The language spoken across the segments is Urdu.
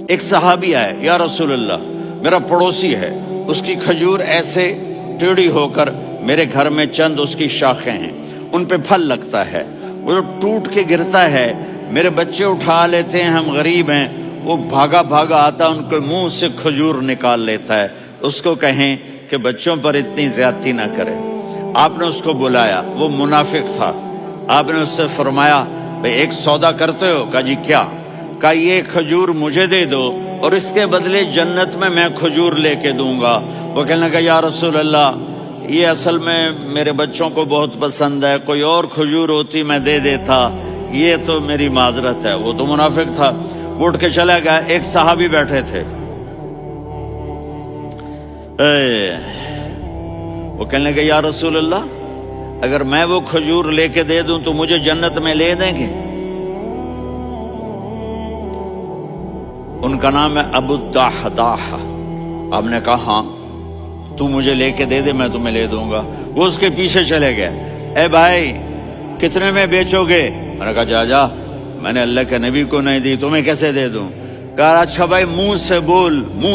ایک صحابی آئے، یا رسول اللہ میرا پڑوسی ہے، اس کی کھجور ایسے ٹیڑھی ہو کر میرے گھر میں چند اس کی شاخیں ہیں، ان پہ پھل لگتا ہے، وہ ٹوٹ کے گرتا ہے، میرے بچے اٹھا لیتے ہیں، ہم غریب ہیں، وہ بھاگا بھاگا آتا ان کے منہ سے کھجور نکال لیتا ہے، اس کو کہیں کہ بچوں پر اتنی زیادتی نہ کرے۔ آپ نے اس کو بلایا، وہ منافق تھا، آپ نے اس سے فرمایا بھئی ایک سودا کرتے ہو؟ کہا جی کیا؟ کہا یہ کھجور مجھے دے دو اور اس کے بدلے جنت میں کھجور لے کے دوں گا۔ وہ کہنے لگا یا رسول اللہ یہ اصل میں میرے بچوں کو بہت پسند ہے، کوئی اور کھجور ہوتی میں دے دیتا، یہ تو میری معذرت ہے۔ وہ تو منافق تھا، وہ اٹھ کے چلا گیا۔ ایک صحابی بیٹھے تھے، وہ کہنے لگے یا رسول اللہ اگر میں وہ کھجور لے کے دے دوں تو مجھے جنت میں لے دیں گے؟ ان کا نام ہے ابو الدحداح۔ آپ نے کہا ہاں تو مجھے لے کے دے دے میں تمہیں لے دوں گا۔ وہ اس کے پیچھے چلے گئے، اے بھائی کتنے میں بیچو گے؟ میں نے کہا جا جا، میں نے اللہ کے نبی کو نہیں دی، تمہیں کیسے دے دوں؟ کہا اچھا بھائی منہ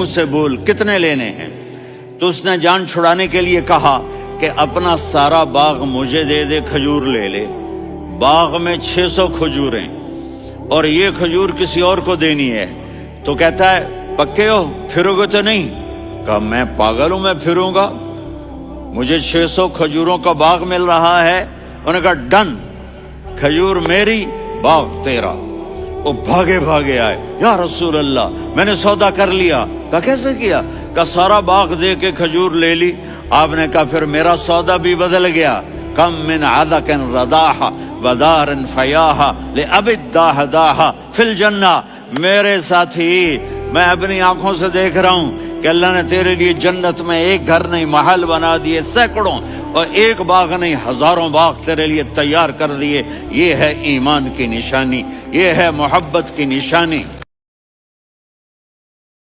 سے بول کتنے لینے ہیں؟ تو اس نے جان چھڑانے کے لیے کہا کہ اپنا سارا باغ مجھے دے دے، کھجور لے لے۔ باغ میں 600 کھجوریں اور یہ کھجور کسی اور کو دینی ہے۔ تو کہتا ہے پکے ہو، پھرو گے تو نہیں؟ کہا میں پاگل ہوں، میں پھروں گا؟ مجھے 600 کھجوروں کا باغ مل رہا ہے۔ انہوں نے کہا ڈن، کھجور میری باغ تیرا۔ وہ بھاگے بھاگے آئے، یا رسول اللہ میں نے سودا کر لیا۔ کہا کیسے کیا؟ کہا سارا باغ دے کے کھجور لے لی۔ آپ نے کہا پھر میرا سودا بھی بدل گیا۔ کم من عدق رداح ودار فیاح لأبی الدحداح فی الجنہ۔ میرے ساتھی میں اپنی آنکھوں سے دیکھ رہا ہوں کہ اللہ نے تیرے لیے جنت میں ایک گھر نہیں محل بنا دیے سینکڑوں، اور ایک باغ نہیں ہزاروں باغ تیرے لیے تیار کر دیے۔ یہ ہے ایمان کی نشانی، یہ ہے محبت کی نشانی۔